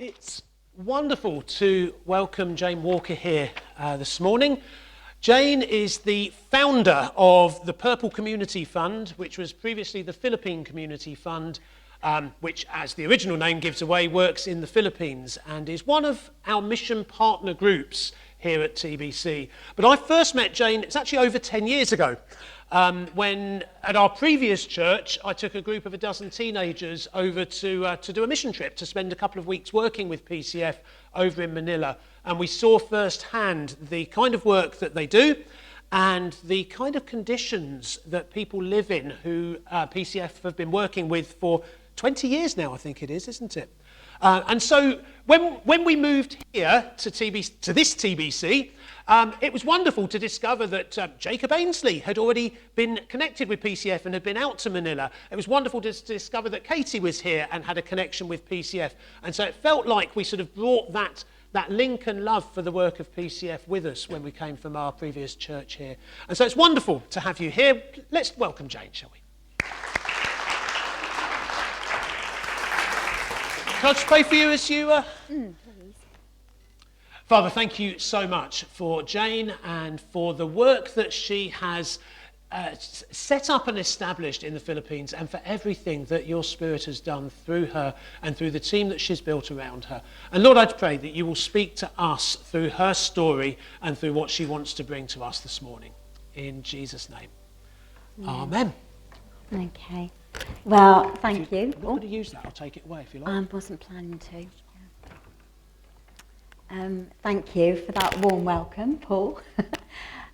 It's wonderful to welcome Jane Walker here this morning. Jane is the founder of the Purple Community Fund, which was previously the Philippine Community Fund, which, as the original name gives away, works in the Philippines and is one of our mission partner groups here at TBC. But I first met Jane, it's actually over 10 years ago, when at our previous church I took a group of a dozen teenagers over to do a mission trip to spend a couple of weeks working with PCF over in Manila, and we saw firsthand the kind of work that they do and the kind of conditions that people live in who PCF have been working with for 20 years now, I think it is, isn't it? And so when we moved here to this TBC, it was wonderful to discover that Jacob Ainsley had already been connected with PCF and had been out to Manila. It was wonderful to discover that Katie was here and had a connection with PCF. And so it felt like we sort of brought that link and love for the work of PCF with us when we came from our previous church here. And so it's wonderful to have you here. Let's welcome Jane, shall we? Can I just pray for you as you... Please. Father, thank you so much for Jane and for the work that she has set up and established in the Philippines, and for everything that your Spirit has done through her and through the team that she's built around her. And Lord, I'd pray that you will speak to us through her story and through what she wants to bring to us this morning. In Jesus' name. Yeah. Amen. Okay. Well, thank you. If you're not going to use that, I'll take it away if you like. I wasn't planning to. Thank you for that warm welcome, Paul.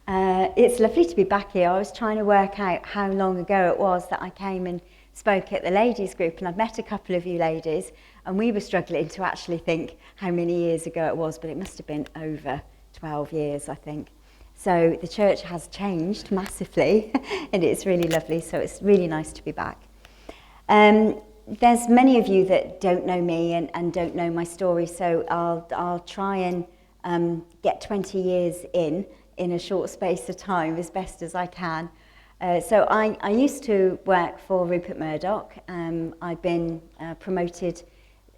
It's lovely to be back here. I was trying to work out how long ago it was that I came and spoke at the ladies group, and I've met a couple of you ladies, and we were struggling to actually think how many years ago it was, but it must have been over 12 years, I think. So the church has changed massively, and it's really lovely, so it's really nice to be back. There's many of you that don't know me and don't know my story, so I'll try and get 20 years in a short space of time as best as I can. So I used to work for Rupert Murdoch. I've been promoted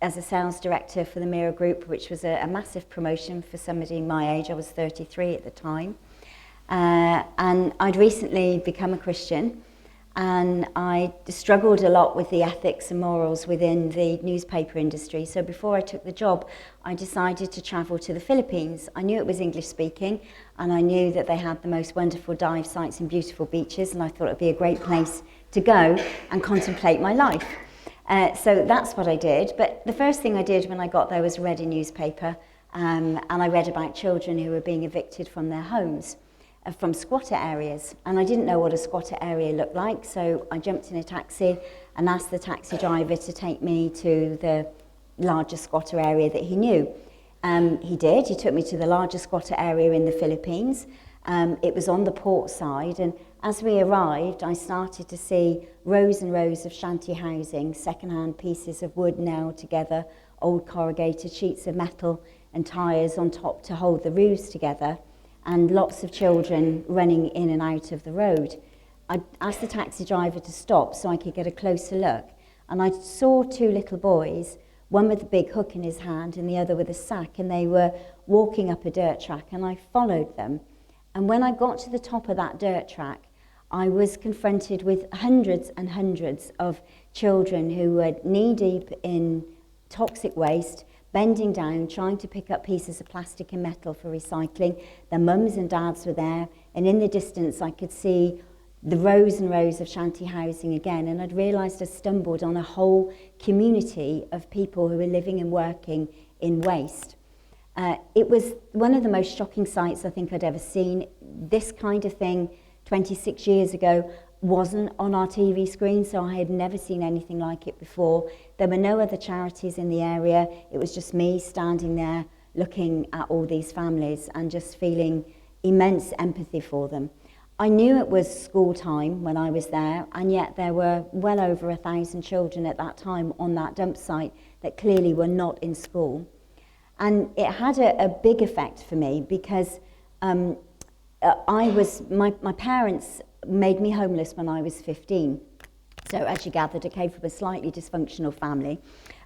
as a sales director for the Mira Group, which was a massive promotion for somebody my age. I was 33 at the time. And I'd recently become a Christian, and I struggled a lot with the ethics and morals within the newspaper industry. So before I took the job, I decided to travel to the Philippines. I knew it was English speaking, and I knew that they had the most wonderful dive sites and beautiful beaches, and I thought it'd be a great place to go and contemplate my life. So that's what I did. But the first thing I did when I got there was read a newspaper, and I read about children who were being evicted from their homes, from squatter areas, and I didn't know what a squatter area looked like, so I jumped in a taxi and asked the taxi driver to take me to the largest squatter area that he knew. He did. He took me to the largest squatter area in the Philippines. It was on the port side, and as we arrived, I started to see rows and rows of shanty housing, second-hand pieces of wood nailed together, old corrugated sheets of metal and tyres on top to hold the roofs together, and lots of children running in and out of the road. I asked the taxi driver to stop so I could get a closer look, and I saw two little boys, one with a big hook in his hand and the other with a sack, and they were walking up a dirt track, and I followed them. And when I got to the top of that dirt track, I was confronted with hundreds and hundreds of children who were knee-deep in toxic waste, bending down, trying to pick up pieces of plastic and metal for recycling. Their mums and dads were there, and in the distance I could see the rows and rows of shanty housing again, and I'd realised I stumbled on a whole community of people who were living and working in waste. It was one of the most shocking sights I think I'd ever seen. This kind of thing 26 years ago wasn't on our TV screen, so I had never seen anything like it before. There were no other charities in the area. It was just me standing there looking at all these families and just feeling immense empathy for them. I knew it was school time when I was there, and yet there were well over 1,000 children at that time on that dump site that clearly were not in school. And it had a big effect for me because my parents made me homeless when I was 15. So as you gathered, I came from a slightly dysfunctional family.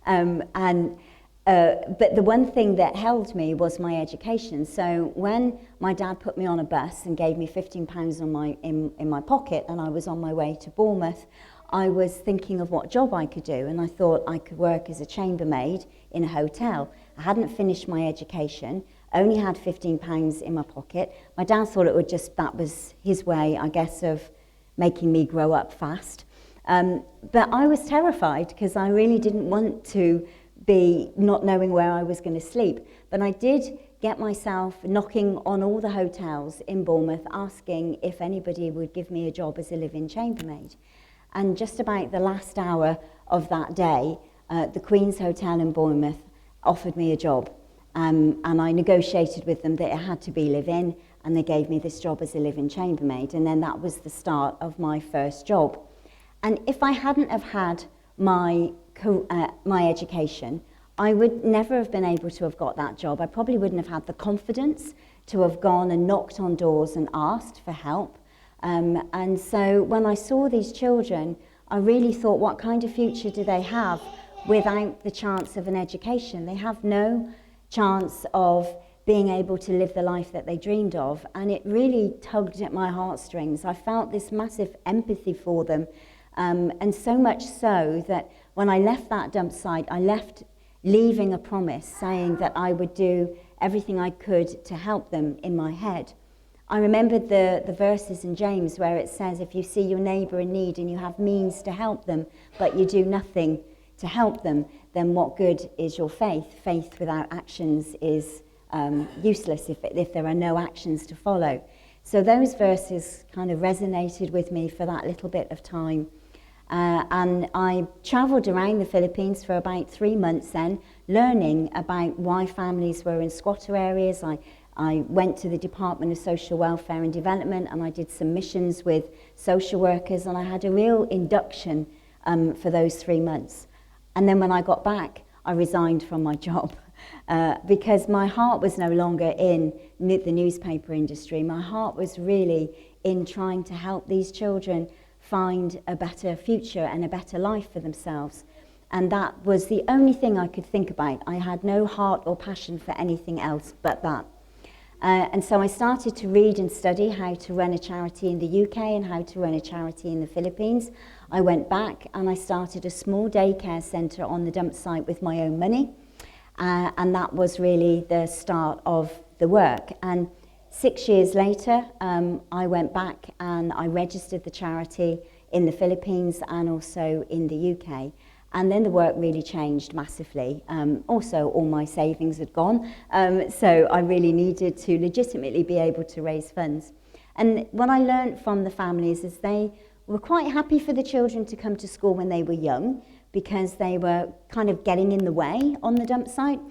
And But the one thing that held me was my education. So when my dad put me on a bus and gave me £15 in my pocket and I was on my way to Bournemouth, I was thinking of what job I could do, and I thought I could work as a chambermaid in a hotel. I hadn't finished my education, only had £15 in my pocket. My dad thought that was his way, I guess, of making me grow up fast. But I was terrified because I really didn't want to be not knowing where I was going to sleep. But I did get myself knocking on all the hotels in Bournemouth, asking if anybody would give me a job as a live-in chambermaid. And just about the last hour of that day, the Queen's Hotel in Bournemouth offered me a job. And I negotiated with them that it had to be live-in, and they gave me this job as a live-in chambermaid. And then that was the start of my first job. And if I hadn't have had my education, I would never have been able to have got that job. I probably wouldn't have had the confidence to have gone and knocked on doors and asked for help. And so when I saw these children, I really thought, what kind of future do they have without the chance of an education? They have no chance of being able to live the life that they dreamed of. And it really tugged at my heartstrings. I felt this massive empathy for them. And so much so that when I left that dump site, I left leaving a promise saying that I would do everything I could to help them in my head. I remembered the verses in James where it says, if you see your neighbour in need and you have means to help them, but you do nothing to help them, then what good is your faith? Faith without actions is useless if there are no actions to follow. So those verses kind of resonated with me for that little bit of time. And I travelled around the Philippines for about 3 months then, learning about why families were in squatter areas. I went to the Department of Social Welfare and Development, and I did some missions with social workers, and I had a real induction for those 3 months. And then when I got back, I resigned from my job because my heart was no longer in the newspaper industry. My heart was really in trying to help these children find a better future and a better life for themselves. And that was the only thing I could think about. I had no heart or passion for anything else but that. And so I started to read and study how to run a charity in the UK and how to run a charity in the Philippines. I went back and I started a small daycare centre on the dump site with my own money. And that was really the start of the work. And 6 years later, I went back and I registered the charity in the Philippines and also in the UK. And then the work really changed massively. Also, all my savings had gone, so I really needed to legitimately be able to raise funds. And what I learned from the families is they were quite happy for the children to come to school when they were young, because they were kind of getting in the way on the dump site.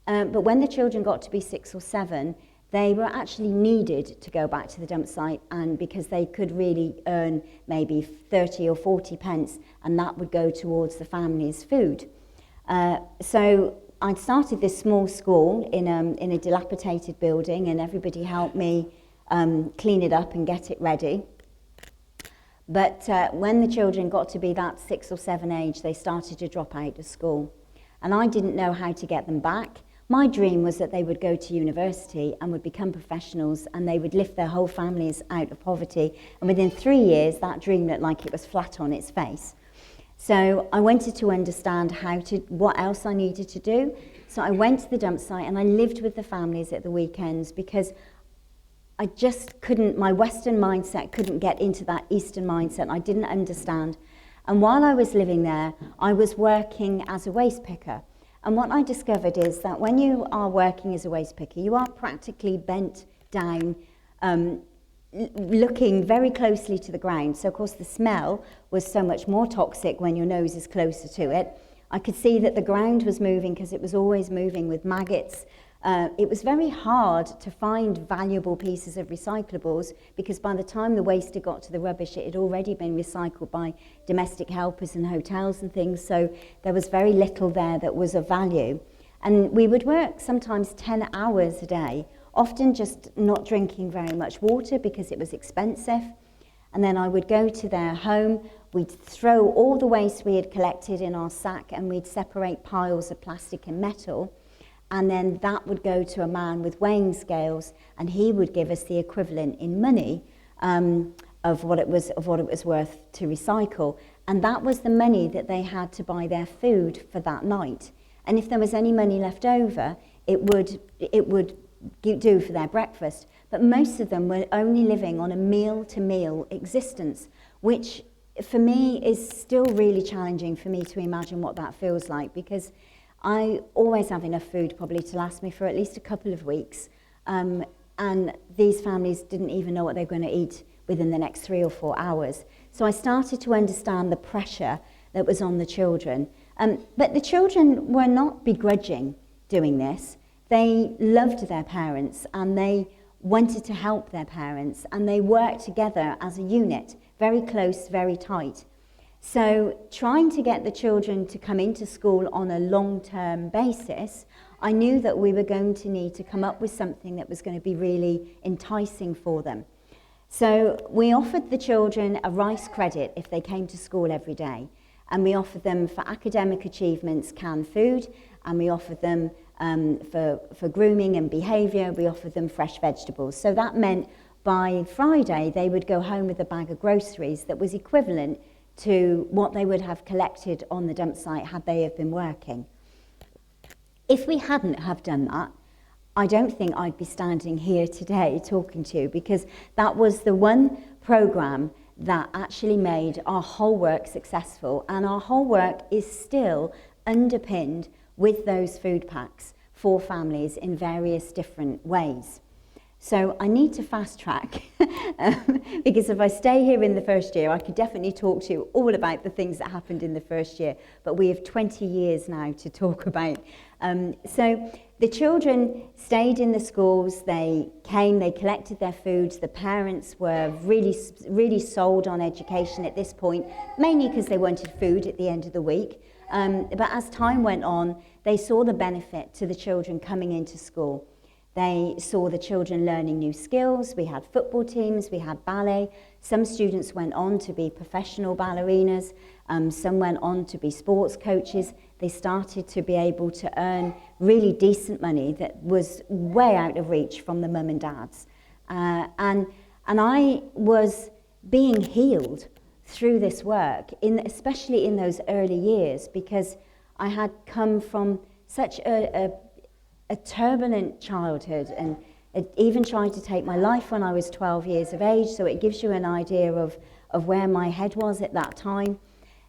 But when the children got to be 6 or 7, they were actually needed to go back to the dump site, and because they could really earn maybe 30 or 40 pence, and that would go towards the family's food. So I started this small school in a dilapidated building, and everybody helped me clean it up and get it ready. But when the children got to be that 6 or 7 age, they started to drop out of school. And I didn't know how to get them back. My dream was that they would go to university and would become professionals, and they would lift their whole families out of poverty. And within 3 years, that dream looked like it was flat on its face. So I wanted to understand what else I needed to do. So I went to the dump site and I lived with the families at the weekends, because I just couldn't, my Western mindset couldn't get into that Eastern mindset. I didn't understand. And while I was living there, I was working as a waste picker. And what I discovered is that when you are working as a waste picker, you are practically bent down, looking very closely to the ground. So of course the smell was so much more toxic when your nose is closer to it. I could see that the ground was moving because it was always moving with maggots. It was very hard to find valuable pieces of recyclables, because by the time the waste had got to the rubbish, it had already been recycled by domestic helpers and hotels and things, so there was very little there that was of value. And we would work sometimes 10 hours a day, often just not drinking very much water because it was expensive. And then I would go to their home, we'd throw all the waste we had collected in our sack, and we'd separate piles of plastic and metal, and then that would go to a man with weighing scales, and he would give us the equivalent in money of what it was worth to recycle. And that was the money that they had to buy their food for that night. And if there was any money left over, it would do for their breakfast. But most of them were only living on a meal-to-meal existence, which for me is still really challenging for me to imagine what that feels like, because I always have enough food probably to last me for at least a couple of weeks. And these families didn't even know what they were going to eat within the next 3 or 4 hours. So I started to understand the pressure that was on the children. But the children were not begrudging doing this. They loved their parents, and they wanted to help their parents, and they worked together as a unit, very close, very tight. So trying to get the children to come into school on a long-term basis, I knew that we were going to need to come up with something that was going to be really enticing for them. So we offered the children a rice credit if they came to school every day, and we offered them for academic achievements canned food, and we offered them for grooming and behaviour, we offered them fresh vegetables. So that meant by Friday they would go home with a bag of groceries that was equivalent to what they would have collected on the dump site had they have been working. If we hadn't have done that, I don't think I'd be standing here today talking to you, because that was the one programme that actually made our whole work successful, and our whole work is still underpinned with those food packs for families in various different ways. So I need to fast track because if I stay here in the first year, I could definitely talk to you all about the things that happened in the first year, but we have 20 years now to talk about. So the children stayed in the schools, they came, they collected their foods, the parents were really sold on education at this point, mainly because they wanted food at the end of the week. But as time went on, they saw the benefit to the children coming into school. They saw the children learning new skills. We had football teams, we had ballet. Some students went on to be professional ballerinas. Some went on to be sports coaches. They started to be able to earn really decent money that was way out of reach from the mum and dads. And I was being healed through this work, especially in those early years, because I had come from such a turbulent childhood, and it even tried to take my life when I was 12 years of age, so it gives you an idea of where my head was at that time,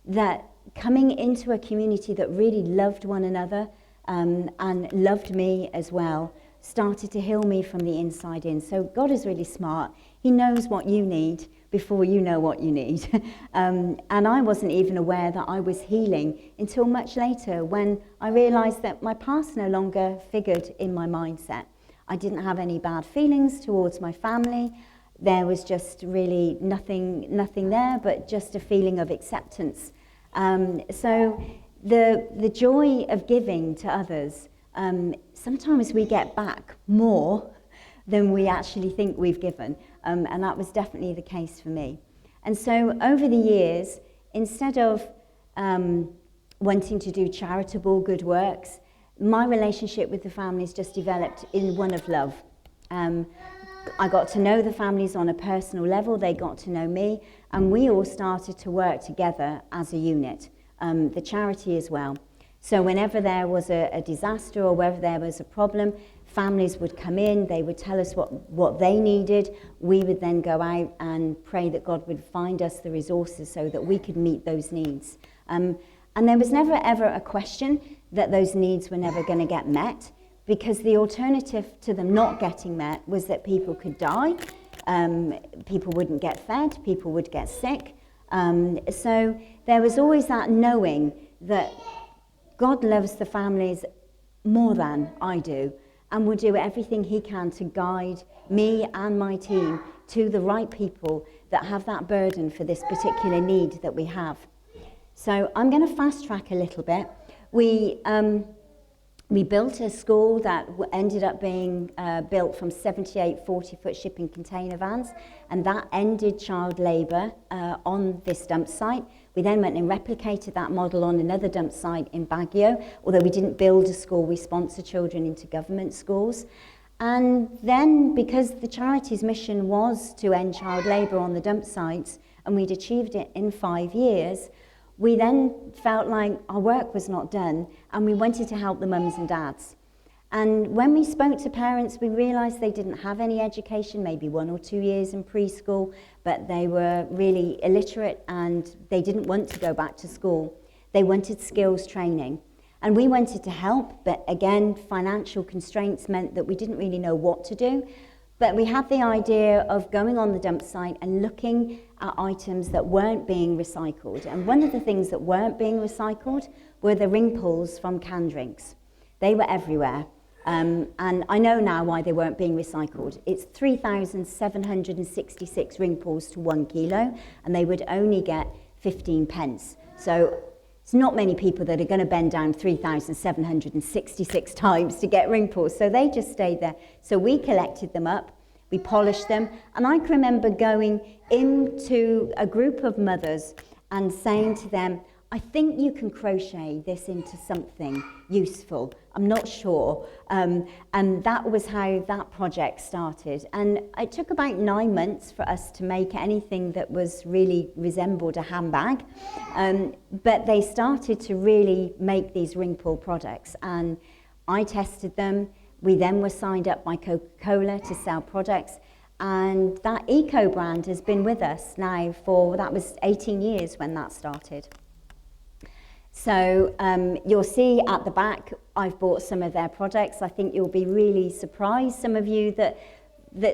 that coming into a community that really loved one another and loved me as well, started to heal me from the inside in. So God is really smart. He knows what you need before you know what you need. And I wasn't even aware that I was healing until much later, when I realised that my past no longer figured in my mindset. I didn't have any bad feelings towards my family. There was just really nothing there, but just a feeling of acceptance. So the joy of giving to others, sometimes we get back more than we actually think we've given. And that was definitely the case for me. And so over the years, instead of wanting to do charitable good works, my relationship with the families just developed in one of love. I got to know the families on a personal level, they got to know me, and we all started to work together as a unit, the charity as well. So whenever there was a disaster or wherever there was a problem, families would come in, they would tell us what they needed. We would then go out and pray that God would find us the resources so that we could meet those needs. And there was never ever a question that those needs were never going to get met, because the alternative to them not getting met was that people could die, people wouldn't get fed, people would get sick. So there was always that knowing that God loves the families more than I do, and will do everything he can to guide me and my team to the right people that have that burden for this particular need that we have. So I'm going to fast track a little bit. We We built a school that ended up being built from 78 40-foot shipping container vans, and that ended child labour on this dump site. We then went and replicated that model on another dump site in Baguio. Although we didn't build a school, we sponsor children into government schools. And then, because the charity's mission was to end child labour on the dump sites, and we'd achieved it in 5 years, we then felt like our work was not done, and we wanted to help the mums and dads. And when we spoke to parents, we realised they didn't have any education, maybe 1 or 2 years in preschool, but they were really illiterate and they didn't want to go back to school. They wanted skills training. And we wanted to help, but again, financial constraints meant that we didn't really know what to do. But we had the idea of going on the dump site and looking at items that weren't being recycled. And one of the things that weren't being recycled were the ring pulls from canned drinks. They were everywhere. And I know now why they weren't being recycled. It's 3,766 ring pulls to 1 kilo, and they would only get 15 pence. So it's not many people that are going to bend down 3,766 times to get ring pulls, so they just stayed there. So we collected them up, we polished them, and I can remember going into a group of mothers and saying to them, I think you can crochet this into something useful. I'm not sure. And that was how that project started. And it took about 9 months for us to make anything that was really resembled a handbag. But they started to really make these ring pull products. And I tested them. We then were signed up by Coca-Cola to sell products. And that eco brand has been with us now for, that was 18 years when that started. So you'll see at the back, I've bought some of their products. I think you'll be really surprised, some of you that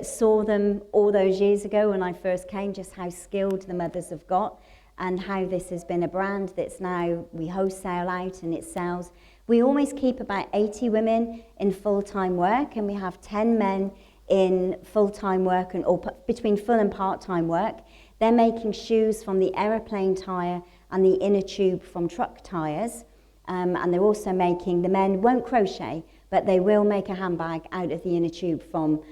saw them all those years ago when I first came, just how skilled the mothers have got and how this has been a brand that's now, we wholesale out and it sells. We always keep about 80 women in full-time work, and we have 10 men in full-time work or between full and part-time work. They're making shoes from the aeroplane tyre and the inner tube from truck tyres, and they're also making, the men won't crochet, but they will make a handbag out of the inner tube from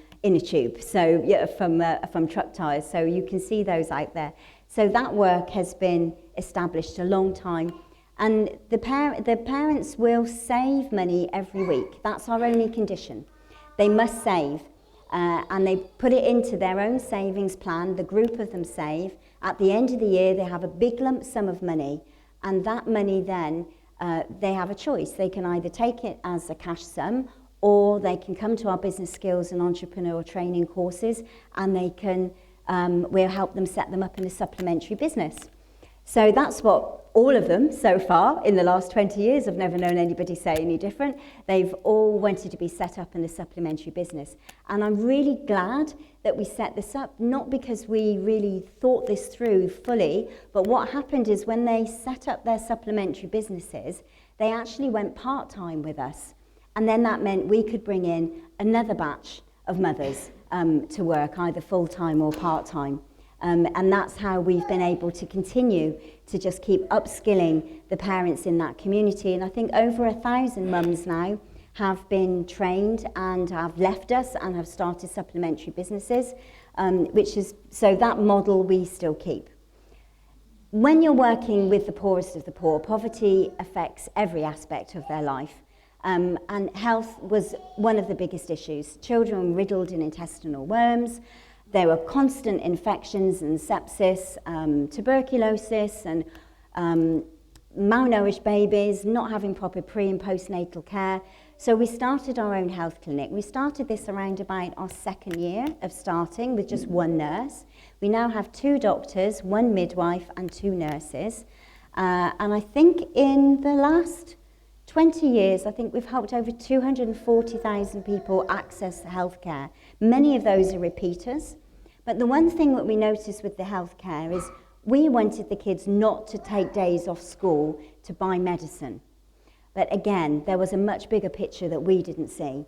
from truck tyres. So you can see those out there. So that work has been established a long time, and the parents will save money every week. That's our only condition. They must save. And they put it into their own savings plan, the group of them save. At the end of the year, they have a big lump sum of money, and that money then, they have a choice. They can either take it as a cash sum, or they can come to our business skills and entrepreneurial training courses, and they can, we'll help them set them up in a supplementary business. So that's what all of them so far in the last 20 years, I've never known anybody say any different. They've all wanted to be set up in a supplementary business. And I'm really glad that we set this up, not because we really thought this through fully, but what happened is when they set up their supplementary businesses, they actually went part-time with us. And then that meant we could bring in another batch of mothers to work, either full-time or part-time. And that's how we've been able to continue to just keep upskilling the parents in that community. And I think over 1,000 mums now have been trained and have left us and have started supplementary businesses, so that model we still keep. When you're working with the poorest of the poor, poverty affects every aspect of their life. And health was one of the biggest issues. Children riddled in intestinal worms. There were constant infections and sepsis, tuberculosis and malnourished babies, not having proper pre- and postnatal care. So we started our own health clinic. We started this around about our 2nd year of starting with just 1 nurse. We now have 2 doctors, 1 midwife and 2 nurses. And I think in the last 20 years, I think we've helped over 240,000 people access healthcare. Many of those are repeaters. But the one thing that we noticed with the healthcare is we wanted the kids not to take days off school to buy medicine. But again, there was a much bigger picture that we didn't see.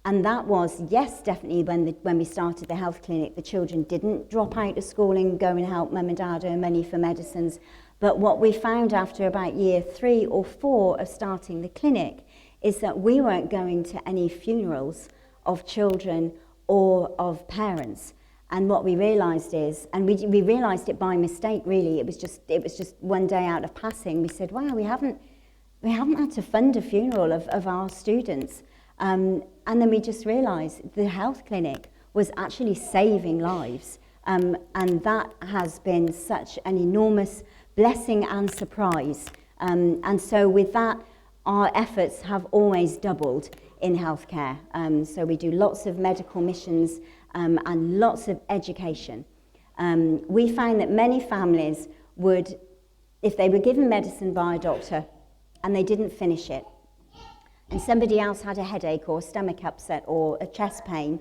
And that was, yes, definitely when we started the health clinic, the children didn't drop out of school and go and help mum and dad earn money for medicines. But what we found after about year 3 or 4 of starting the clinic is that we weren't going to any funerals of children or of parents. And what we realised is, and we realised it by mistake really, it was just one day out of passing, we said, wow, we haven't had to fund a funeral of our students. And then we just realised the health clinic was actually saving lives. And that has been such an enormous blessing and surprise. And so with that, our efforts have always doubled in healthcare. So we do lots of medical missions and lots of education. We find that many families would, if they were given medicine by a doctor and they didn't finish it, and somebody else had a headache or a stomach upset or a chest pain,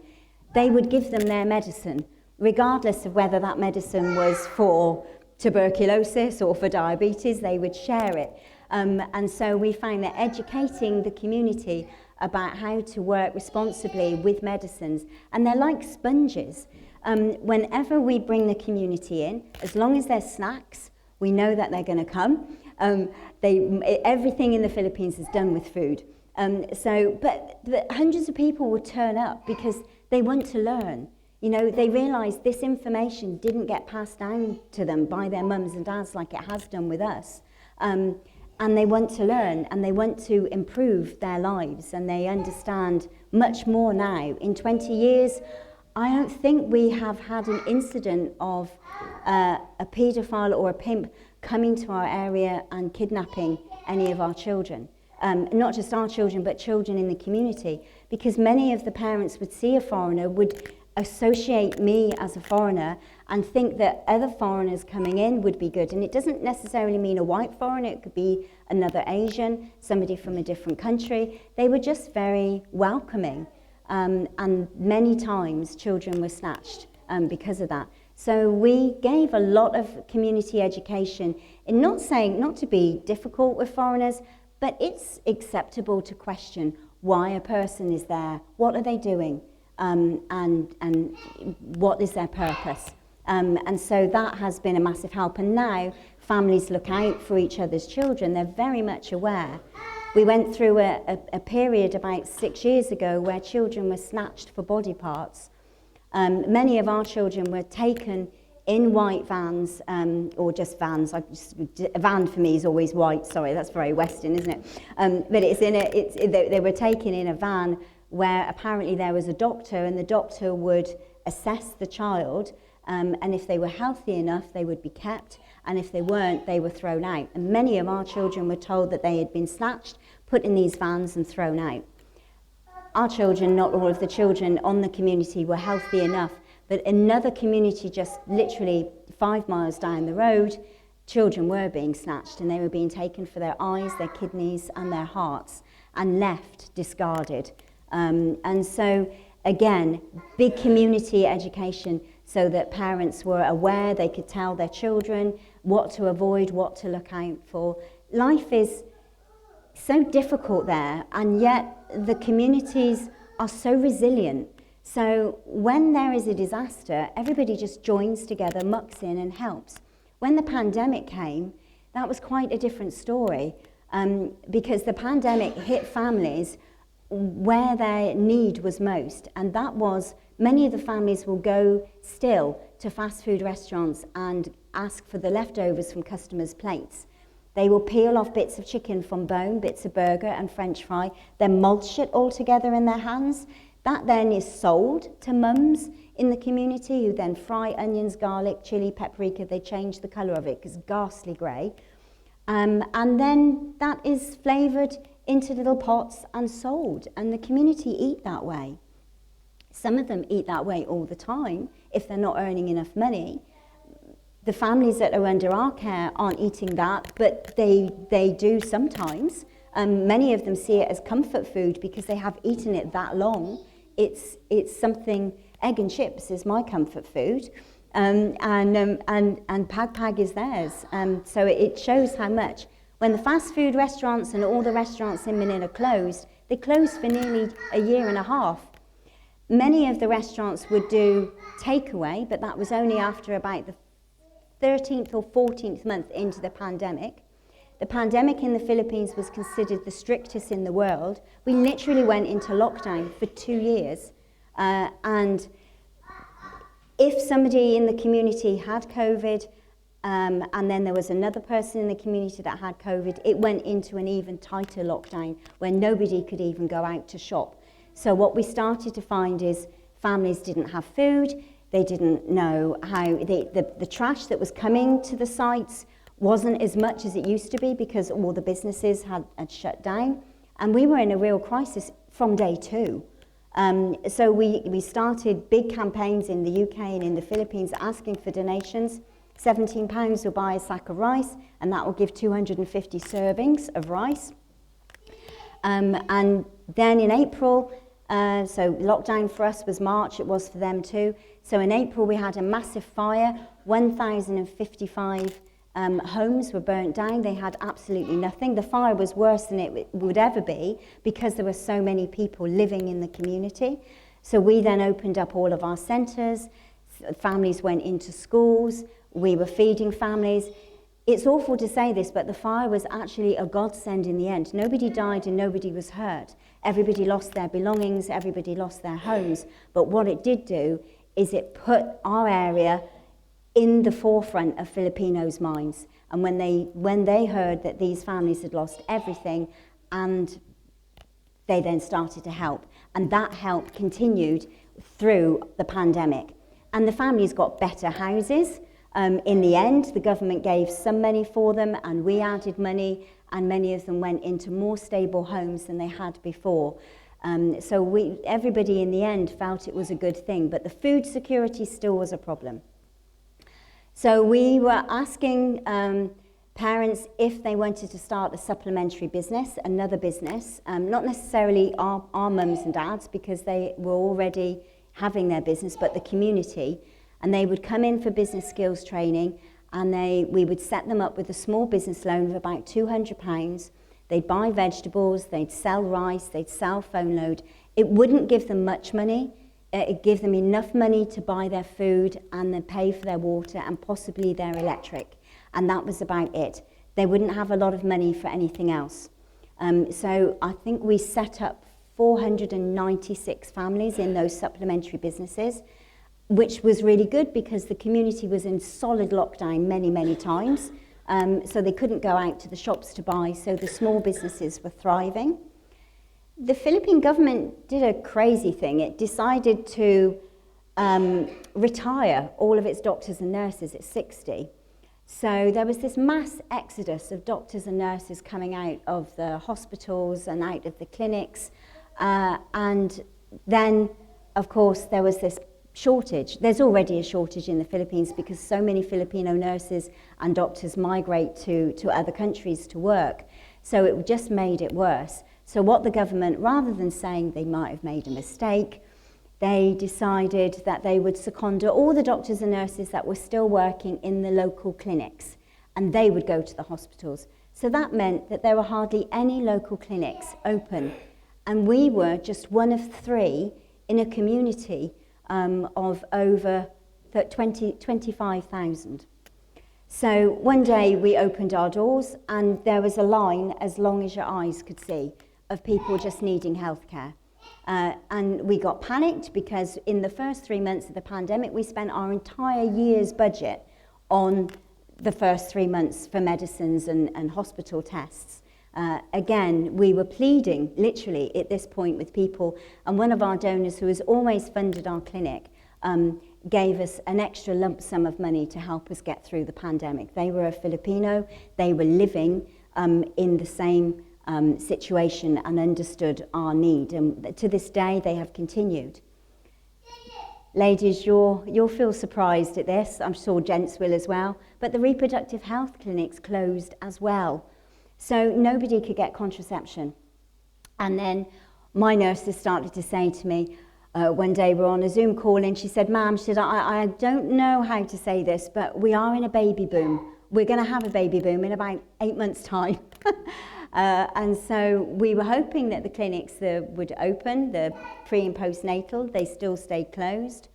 they would give them their medicine, regardless of whether that medicine was for tuberculosis or for diabetes, they would share it. And so we find that educating the community about how to work responsibly with medicines, and they're like sponges. Whenever we bring the community in, as long as there's snacks, we know that they're going to come. Everything in the Philippines is done with food. But hundreds of people will turn up because they want to learn. You know, they realise this information didn't get passed down to them by their mums and dads like it has done with us. And they want to learn and they want to improve their lives, and they understand much more now. In 20 years, I don't think we have had an incident of a paedophile or a pimp coming to our area and kidnapping any of our children. Not just our children, but children in the community, because many of the parents would see a foreigner, would associate me as a foreigner and think that other foreigners coming in would be good. And it doesn't necessarily mean a white foreigner, it could be another Asian, somebody from a different country. They were just very welcoming. And many times children were snatched because of that. So we gave a lot of community education in not to be difficult with foreigners, but it's acceptable to question why a person is there, what are they doing, and what is their purpose. And so that has been a massive help. And now families look out for each other's children. They're very much aware. We went through a period about 6 years ago where children were snatched for body parts. Many of our children were taken in white vans, or just vans. A van for me is always white. Sorry, that's very Western, isn't it? But they were taken in a van where apparently there was a doctor, and the doctor would assess the child, and if they were healthy enough, they would be kept, and if they weren't, they were thrown out. And many of our children were told that they had been snatched, put in these vans and thrown out. Our children, not all of the children on the community, were healthy enough, but another community just literally 5 miles down the road, children were being snatched, and they were being taken for their eyes, their kidneys and their hearts, and left discarded. And so, again, big community education so that parents were aware, they could tell their children what to avoid, what to look out for. Life is so difficult there, and yet the communities are so resilient. So when there is a disaster, everybody just joins together, mucks in and helps. When the pandemic came, that was quite a different story, because the pandemic hit families where their need was most, and that was many of the families will go still to fast food restaurants and ask for the leftovers from customers' plates. They will peel off bits of chicken from bone, bits of burger and French fry, then mulch it all together in their hands. That then is sold to mums in the community who then fry onions, garlic, chili, paprika. They change the colour of it because it's ghastly grey. And then that is flavoured into little pots and sold, and the community eat that way. Some of them eat that way all the time if they're not earning enough money. The families that are under our care aren't eating that, but they do sometimes. Many of them see it as comfort food because they have eaten it that long. It's something, egg and chips is my comfort food, and pag is theirs. So it shows how much. When the fast food restaurants and all the restaurants in Manila closed, they closed for nearly a year and a half. Many of the restaurants would do takeaway, but that was only after about the 13th or 14th month into the pandemic. The pandemic in the Philippines was considered the strictest in the world. We literally went into lockdown for 2 years. And if somebody in the community had COVID, and then there was another person in the community that had COVID, it went into an even tighter lockdown where nobody could even go out to shop. So what we started to find is families didn't have food, they didn't know how, the trash that was coming to the sites wasn't as much as it used to be because all the businesses had shut down. And we were in a real crisis from day 2. So we started big campaigns in the UK and in the Philippines asking for donations. £17 will buy a sack of rice, and that will give 250 servings of rice. And then in April, so lockdown for us was March, it was for them too. So in April we had a massive fire, 1,055 homes were burnt down. They had absolutely nothing. The fire was worse than it would ever be because there were so many people living in the community. So we then opened up all of our centres, families went into schools, we were feeding families. It's awful to say this, but the fire was actually a godsend in the end. Nobody died and nobody was hurt. Everybody lost their belongings, everybody lost their homes. But what it did do is it put our area in the forefront of Filipinos' minds. And when they heard that these families had lost everything, and they then started to help. And that help continued through the pandemic. And the families got better houses. In the end, the government gave some money for them, and we added money, and many of them went into more stable homes than they had before. So everybody in the end felt it was a good thing, but the food security still was a problem. So we were asking parents if they wanted to start a supplementary business, another business, not necessarily our mums and dads because they were already having their business, but the community. And they would come in for business skills training, and we would set them up with a small business loan of about £200. They'd buy vegetables, they'd sell rice, they'd sell phone load. It wouldn't give them much money. It'd give them enough money to buy their food and then pay for their water and possibly their electric. And that was about it. They wouldn't have a lot of money for anything else. So I think we set up 496 families in those supplementary businesses, which was really good because the community was in solid lockdown many, many times. So they couldn't go out to the shops to buy, so the small businesses were thriving. The Philippine government did a crazy thing. It decided to retire all of its doctors and nurses at 60. So there was this mass exodus of doctors and nurses coming out of the hospitals and out of the clinics. And then, of course, there was this shortage. There's already a shortage in the Philippines because so many Filipino nurses and doctors migrate to other countries to work. So it just made it worse. So what the government, rather than saying they might have made a mistake, they decided that they would second all the doctors and nurses that were still working in the local clinics, and they would go to the hospitals. So that meant that there were hardly any local clinics open, and we were just one of 3 in a community of over 25,000. So one day we opened our doors and there was a line as long as your eyes could see of people just needing healthcare. And we got panicked because in the first 3 months of the pandemic, we spent our entire year's budget on the first 3 months for medicines and hospital tests. Again, we were pleading literally at this point with people, and one of our donors who has always funded our clinic gave us an extra lump sum of money to help us get through the pandemic. They were a Filipino, they were living in the same situation and understood our need, and to this day they have continued. Ladies, you'll feel surprised at this, I'm sure gents will as well, but the reproductive health clinics closed as well. So nobody could get contraception. And then my nurses started to say to me, one day we're on a Zoom call and she said, "Ma'am, I don't know how to say this, but we are in a baby boom. We're going to have a baby boom in about 8 months' time." And so we were hoping that the clinics would open, the pre and postnatal, they still stayed closed.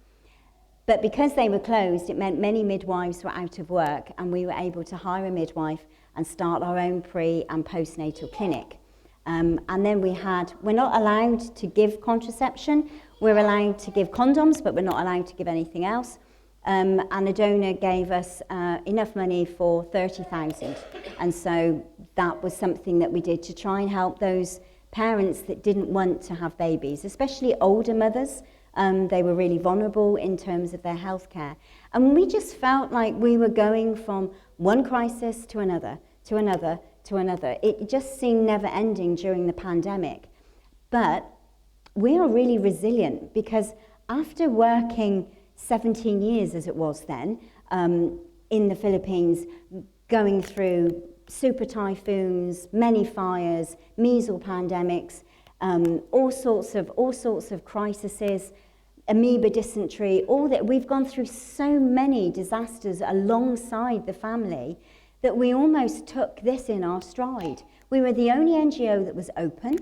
But because they were closed, it meant many midwives were out of work, and we were able to hire a midwife and start our own pre and postnatal clinic. And then we're not allowed to give contraception. We're allowed to give condoms, but we're not allowed to give anything else. And a donor gave us enough money for 30,000. And so that was something that we did to try and help those parents that didn't want to have babies, especially older mothers. They were really vulnerable in terms of their healthcare. And we just felt like we were going from one crisis to another, to another, to another. It just seemed never ending during the pandemic. But we are really resilient, because after working 17 years, as it was then, in the Philippines, going through super typhoons, many fires, measles pandemics, all sorts of crises, amoeba dysentery, all that. We've gone through so many disasters alongside the family that we almost took this in our stride. We were the only NGO that was open.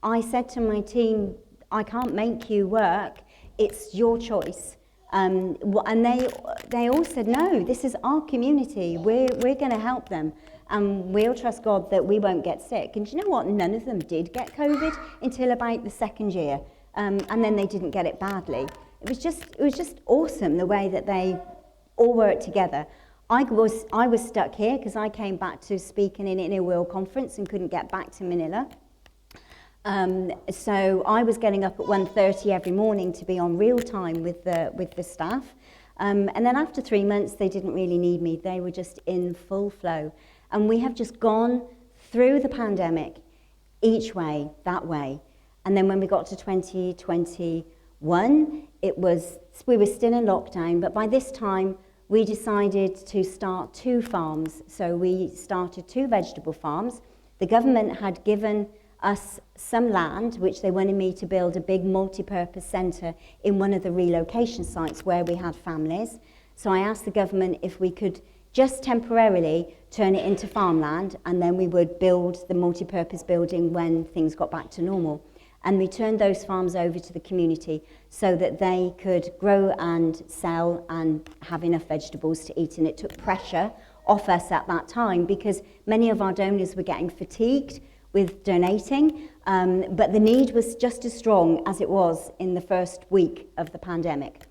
I said to my team, I can't make you work, it's your choice. And they all said, no, this is our community, we're going to help them. And we'll trust God that we won't get sick. And do you know what? None of them did get COVID until about the second year. And then they didn't get it badly. It was just awesome the way that they all worked together. I was stuck here because I came back to speak in an inner wheel conference and couldn't get back to Manila. So I was getting up at 1:30 every morning to be on real time with the staff. And then after 3 months, they didn't really need me. They were just in full flow. And we have just gone through the pandemic each way, that way. And then when we got to 2021, we were still in lockdown, but by this time, we decided to start 2 farms. So we started 2 vegetable farms. The government had given us some land, which they wanted me to build a big multi-purpose centre in one of the relocation sites where we had families. So I asked the government if we could just temporarily turn it into farmland, and then we would build the multi-purpose building when things got back to normal. And we turned those farms over to the community so that they could grow and sell and have enough vegetables to eat. And it took pressure off us at that time because many of our donors were getting fatigued with donating, but the need was just as strong as it was in the first week of the pandemic.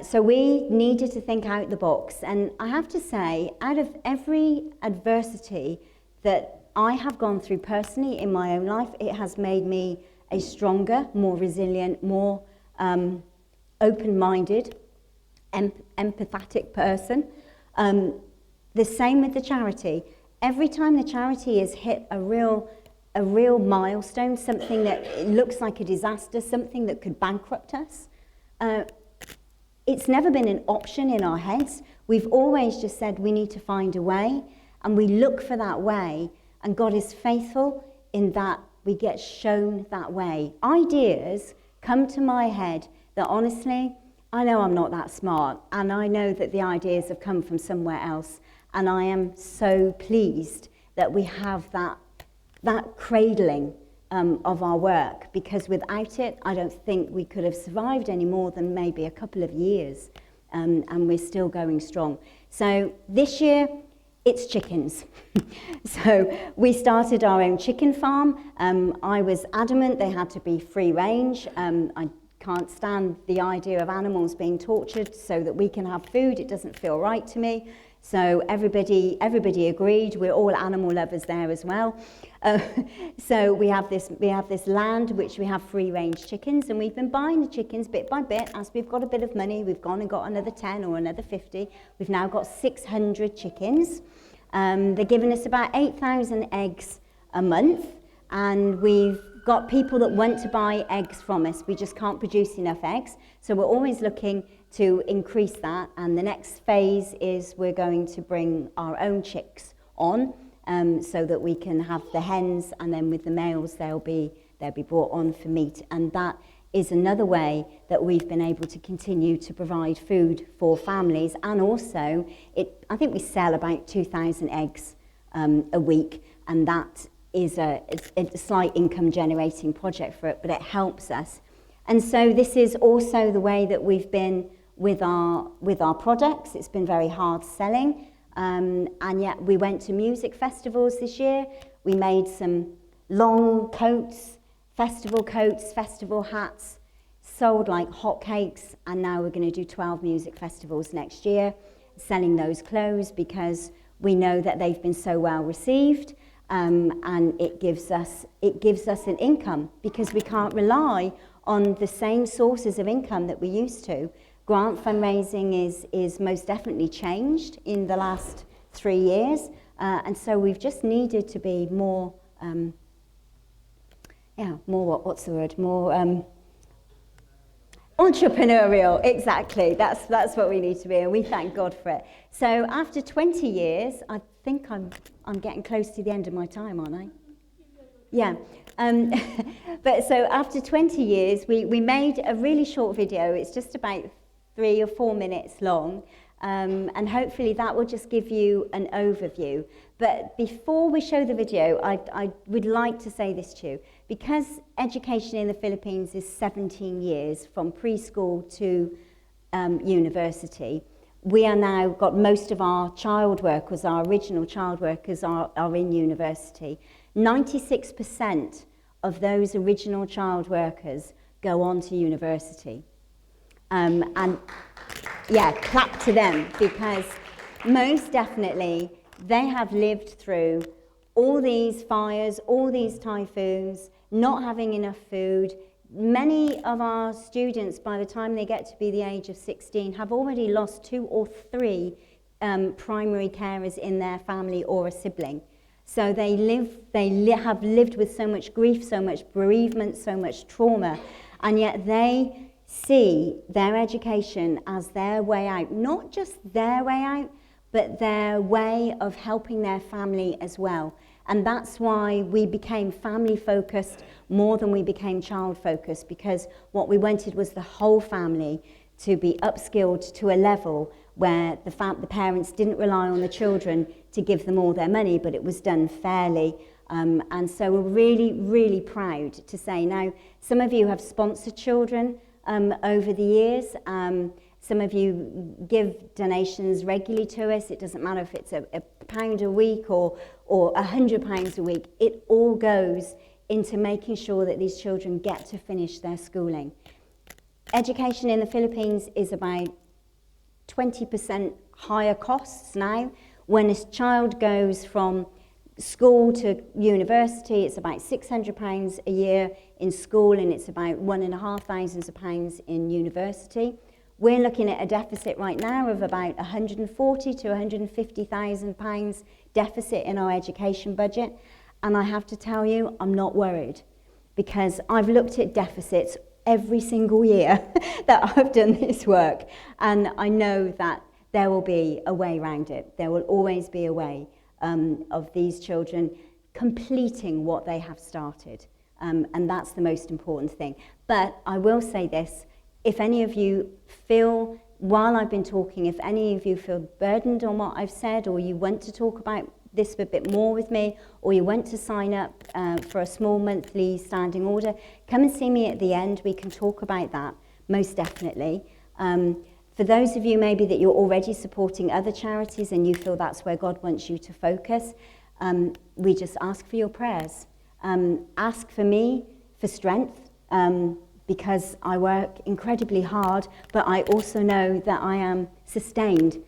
So we needed to think out the box. And I have to say, out of every adversity that I have gone through personally in my own life, it has made me a stronger, more resilient, more open-minded, empathetic person. The same with the charity. Every time the charity has hit a real milestone, something that looks like a disaster, something that could bankrupt us, it's never been an option in our heads. We've always just said we need to find a way, and we look for that way, and God is faithful in that we get shown that way. Ideas come to my head that honestly, I know I'm not that smart, and I know that the ideas have come from somewhere else, and I am so pleased that we have that cradling of our work, because without it, I don't think we could have survived any more than maybe a couple of years, and we're still going strong. So this year, it's chickens. So we started our own chicken farm. I was adamant they had to be free range. I can't stand the idea of animals being tortured so that we can have food. It doesn't feel right to me. So everybody agreed. We're all animal lovers there as well. So we have this land which we have free range chickens, and we've been buying the chickens bit by bit. As we've got a bit of money, we've gone and got another 10 or another 50. We've now got 600 chickens. They're giving us about 8,000 eggs a month, and we've got people that want to buy eggs from us. We just can't produce enough eggs, so we're always looking to increase that. And the next phase is we're going to bring our own chicks on, so that we can have the hens, and then with the males they'll be brought on for meat. And that is another way that we've been able to continue to provide food for families. And also, I think we sell about 2,000 eggs a week, and that is a slight income generating project for it, but it helps us. And so this is also the way that we've been with our products. It's been very hard selling. And yet we went to music festivals this year. We made some long coats, festival hats, sold like hotcakes, and now we're going to do 12 music festivals next year, selling those clothes because we know that they've been so well received, and it gives us an income because we can't rely on the same sources of income that we used to. Grant fundraising is most definitely changed in the last 3 years, and so we've just needed to be more, more entrepreneurial, exactly. That's what we need to be, and we thank God for it. So after 20 years, I think I'm getting close to the end of my time, aren't I? Yeah. But so after 20 years, we made a really short video. It's just about 3 or 4 minutes long, and hopefully that will just give you an overview. But before we show the video, I would like to say this to you. Because education in the Philippines is 17 years, from preschool to university, we are now got most of our child workers, our original child workers are in university. 96% of those original child workers go on to university. And yeah, clap to them, because most definitely they have lived through all these fires, all these typhoons, not having enough food. Many of our students, by the time they get to be the age of 16, have already lost 2 or 3 primary carers in their family or a sibling. So they have lived with so much grief, so much bereavement, so much trauma, and yet they see their education as their way out, not just their way out, but their way of helping their family as well. And that's why we became family focused more than we became child focused, because what we wanted was the whole family to be upskilled to a level where the parents didn't rely on the children to give them all their money, but it was done fairly. And so we're really, really proud to say, now, some of you have sponsored children over the years. Some of you give donations regularly to us. It doesn't matter if it's a £1 a week or £100 a week. It all goes into making sure that these children get to finish their schooling. Education in the Philippines is about 20% higher costs now. When a child goes from school to university, it's about £600 a year in school, and it's about £1,500 in university. We're looking at a deficit right now of about £140,000 to £150,000 deficit in our education budget. And I have to tell you, I'm not worried, because I've looked at deficits every single year that I've done this work, and I know that there will be a way around it. There will always be a way of these children completing what they have started, and that's the most important thing. But I will say this, if any of you feel, while I've been talking, if any of you feel burdened on what I've said, or you want to talk about this a bit more with me, or you want to sign up for a small monthly standing order, come and see me at the end. We can talk about that, most definitely. For those of you maybe that you're already supporting other charities and you feel that's where God wants you to focus, we just ask for your prayers. Ask for me for strength, because I work incredibly hard, but I also know that I am sustained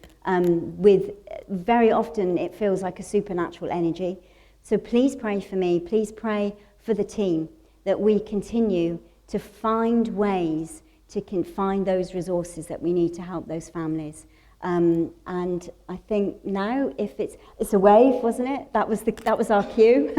with, very often it feels like a supernatural energy. So please pray for me, please pray for the team, that we continue to find ways to find those resources that we need to help those families. And I think now, if it's a wave, wasn't it? That was our cue.